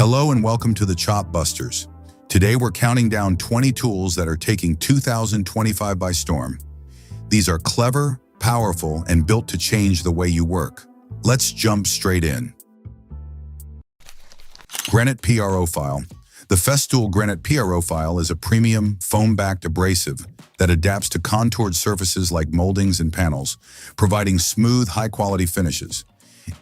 Hello and welcome to the Chop Busters. Today we're counting down 20 tools that are taking 2025 by storm. These are clever, powerful, and built to change the way you work. Let's jump straight in. Granat PRoFile. The Festool Granat PRoFile is a premium, foam-backed abrasive that adapts to contoured surfaces like moldings and panels, providing smooth, high-quality finishes.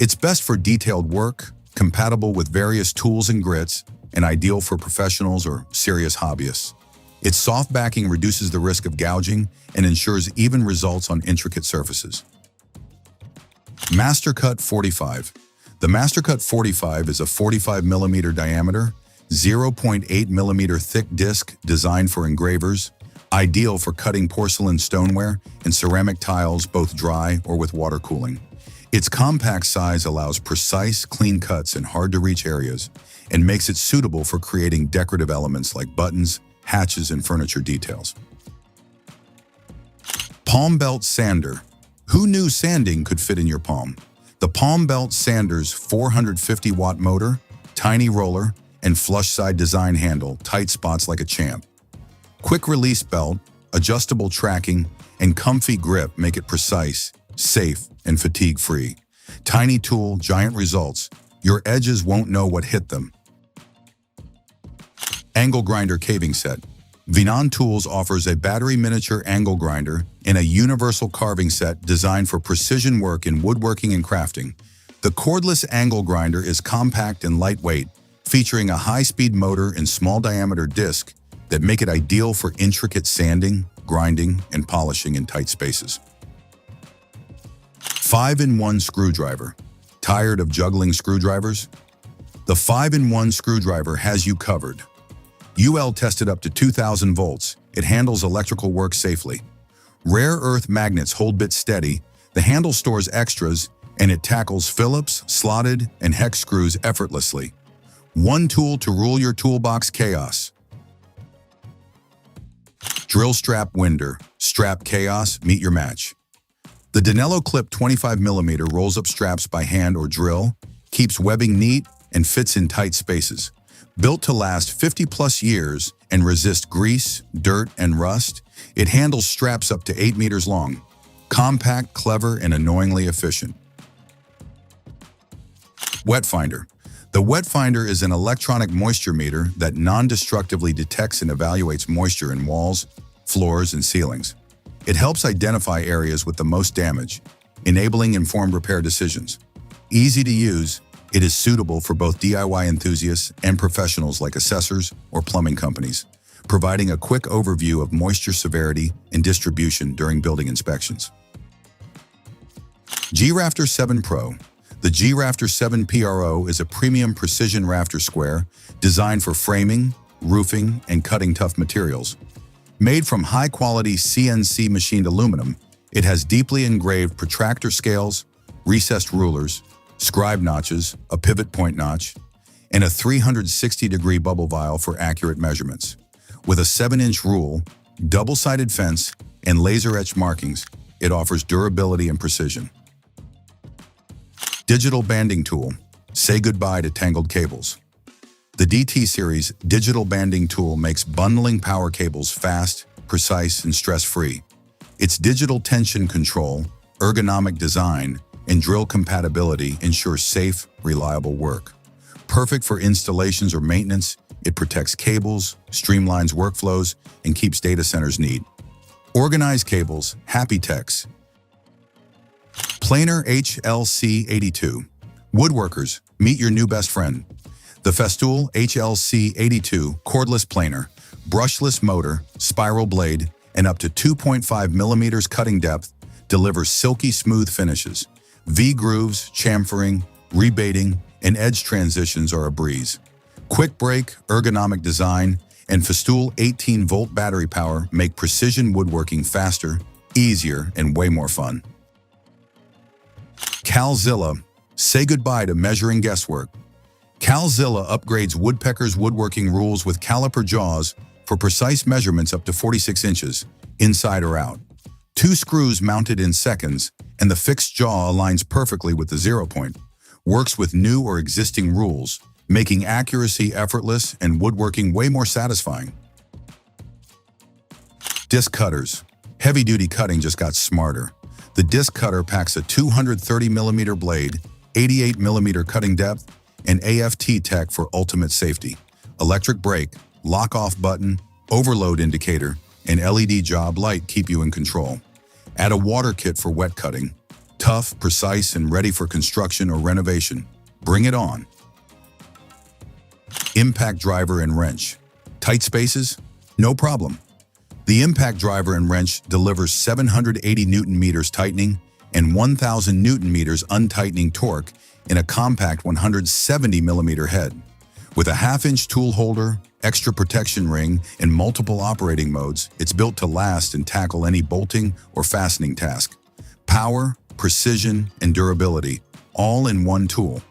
It's best for detailed work, compatible with various tools and grits, and ideal for professionals or serious hobbyists. Its soft backing reduces the risk of gouging and ensures even results on intricate surfaces. MasterCut 45. The MasterCut 45 is a 45mm diameter, 0.8mm thick disc designed for engravers, ideal for cutting porcelain stoneware and ceramic tiles both dry or with water cooling. Its compact size allows precise, clean cuts in hard-to-reach areas and makes it suitable for creating decorative elements like buttons, hatches, and furniture details. Palm Belt Sander. Who knew sanding could fit in your palm? The Palm Belt Sander's 450-watt motor, tiny roller, and flush-side design handle tight spots like a champ. Quick-release belt, adjustable tracking, and comfy grip make it precise, safe, and fatigue-free. Tiny tool, giant results. Your edges won't know what hit them. Angle Grinder Caving Set. Vinan Tools offers a battery miniature angle grinder and a universal carving set designed for precision work in woodworking and crafting. The cordless angle grinder is compact and lightweight, featuring a high-speed motor and small-diameter disc that make it ideal for intricate sanding, grinding, and polishing in tight spaces. 5-in-1 Screwdriver. Tired of juggling screwdrivers? The 5-in-1 screwdriver has you covered. UL tested up to 2,000 volts. It handles electrical work safely. Rare earth magnets hold bits steady, the handle stores extras, and it tackles Phillips, slotted, and hex screws effortlessly. One tool to rule your toolbox chaos. Drill Strap Winder. Strap chaos, meet your match. The Danello Clip 25mm rolls up straps by hand or drill, keeps webbing neat, and fits in tight spaces. Built to last 50+ years and resist grease, dirt, and rust, it handles straps up to 8 meters long. Compact, clever, and annoyingly efficient. WetFinder. The WetFinder is an electronic moisture meter that non-destructively detects and evaluates moisture in walls, floors, and ceilings. It helps identify areas with the most damage, enabling informed repair decisions. Easy to use, it is suitable for both DIY enthusiasts and professionals like assessors or plumbing companies, providing a quick overview of moisture severity and distribution during building inspections. G-Rafter 7 Pro. The G-Rafter 7 Pro is a premium precision rafter square designed for framing, roofing, and cutting tough materials. Made from high-quality CNC machined aluminum, it has deeply engraved protractor scales, recessed rulers, scribe notches, a pivot point notch, and a 360-degree bubble vial for accurate measurements. With a 7-inch rule, double-sided fence, and laser-etched markings, it offers durability and precision. Digital Banding Tool. Say goodbye to tangled cables. The DT Series digital banding tool makes bundling power cables fast, precise, and stress-free. Its digital tension control, ergonomic design, and drill compatibility ensure safe, reliable work. Perfect for installations or maintenance, it protects cables, streamlines workflows, and keeps data centers neat. Organize cables, happy techs. Planer HLC82. Woodworkers, meet your new best friend. The Festool HLC82 cordless planer, brushless motor, spiral blade, and up to 2.5mm cutting depth delivers silky smooth finishes. V-grooves, chamfering, rebating, and edge transitions are a breeze. Quick break, ergonomic design, and Festool 18-volt battery power make precision woodworking faster, easier, and way more fun. Cal-zilla. Say goodbye to measuring guesswork. Cal-zilla upgrades woodpeckers' woodworking rules with caliper jaws for precise measurements up to 46 inches, inside or out. 2 screws mounted in seconds, and the fixed jaw aligns perfectly with the 0 point. Works with new or existing rules, making accuracy effortless and woodworking way more satisfying. Disc cutters. Heavy-duty cutting just got smarter. The disc cutter packs a 230mm blade, 88mm cutting depth, and AFT tech for ultimate safety. Electric brake, lock-off button, overload indicator, and LED job light keep you in control. Add a water kit for wet cutting. Tough, precise, and ready for construction or renovation. Bring it on. Impact driver and wrench. Tight spaces? No problem. The impact driver and wrench delivers 780 Nm tightening and 1,000 Nm untightening torque in a compact 170mm head. With a half-inch tool holder, extra protection ring, and multiple operating modes, it's built to last and tackle any bolting or fastening task. Power, precision, and durability, all in one tool.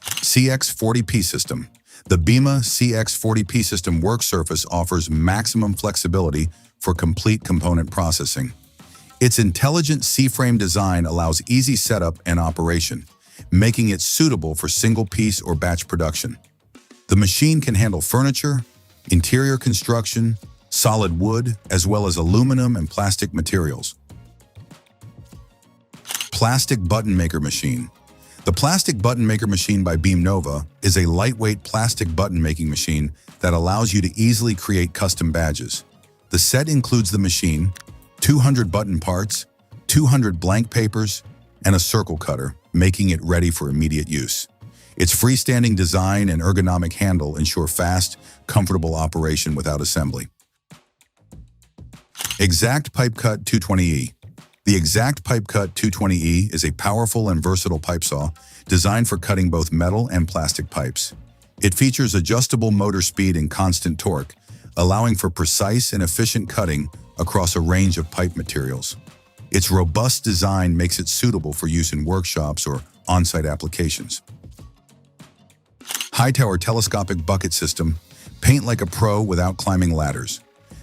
Cx40 P-System. The BIMA Cx40 P-System work surface offers maximum flexibility for complete component processing. Its intelligent C-frame design allows easy setup and operation, making it suitable for single-piece or batch production. The machine can handle furniture, interior construction, solid wood, as well as aluminum and plastic materials. Plastic Button Maker Machine. The Plastic Button Maker Machine by Beam Nova is a lightweight plastic button-making machine that allows you to easily create custom badges. The set includes the machine, 200 button parts, 200 blank papers, and a circle cutter, making it ready for immediate use. Its freestanding design and ergonomic handle ensure fast, comfortable operation without assembly. Exact PipeCut 220E. The Exact PipeCut 220E is a powerful and versatile pipe saw designed for cutting both metal and plastic pipes. It features adjustable motor speed and constant torque, allowing for precise and efficient cutting across a range of pipe materials. Its robust design makes it suitable for use in workshops or on-site applications. Hightower Telescopic Bucket System. Paint like a pro without climbing ladders.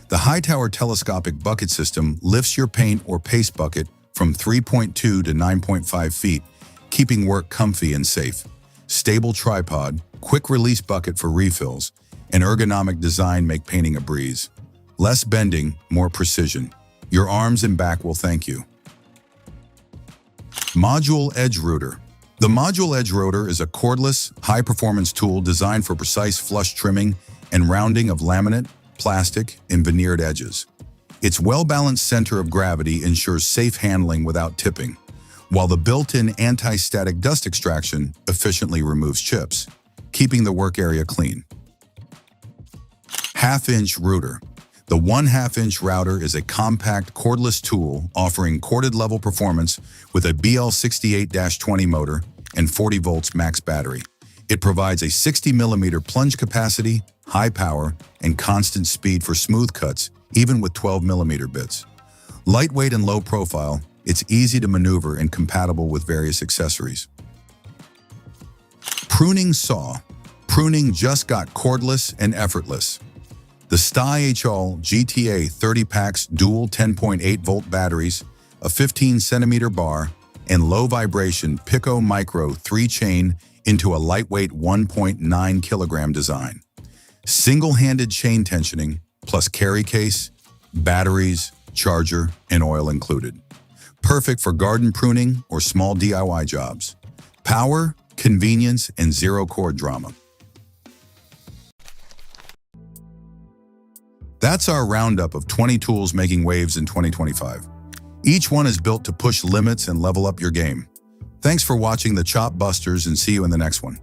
The Hightower Telescopic Bucket System lifts your paint or paste bucket from 3.2 to 9.5 feet, keeping work comfy and safe. Stable tripod, quick-release bucket for refills, and ergonomic design make painting a breeze. Less bending, more precision. Your arms and back will thank you. Module Edge Router. The Module Edge Router is a cordless, high-performance tool designed for precise flush trimming and rounding of laminate, plastic, and veneered edges. Its well-balanced center of gravity ensures safe handling without tipping, while the built-in anti-static dust extraction efficiently removes chips, keeping the work area clean. Half-inch router. The 1/2-inch router is a compact cordless tool offering corded level performance with a BL68-20 motor and 40 volts max battery. It provides a 60mm plunge capacity, high power, and constant speed for smooth cuts, even with 12mm bits. Lightweight and low profile, it's easy to maneuver and compatible with various accessories. Pruning Saw. Pruning just got cordless and effortless. The STA GTA 30 packs dual 10.8-volt batteries, a 15cm bar, and low-vibration Pico Micro 3-chain into a lightweight 1.9 kilogram design. Single-handed chain tensioning, plus carry case, batteries, charger, and oil included. Perfect for garden pruning or small DIY jobs. Power, convenience, and zero-cord drama. That's our roundup of 20 tools making waves in 2025. Each one is built to push limits and level up your game. Thanks for watching the Chop Busters, and see you in the next one.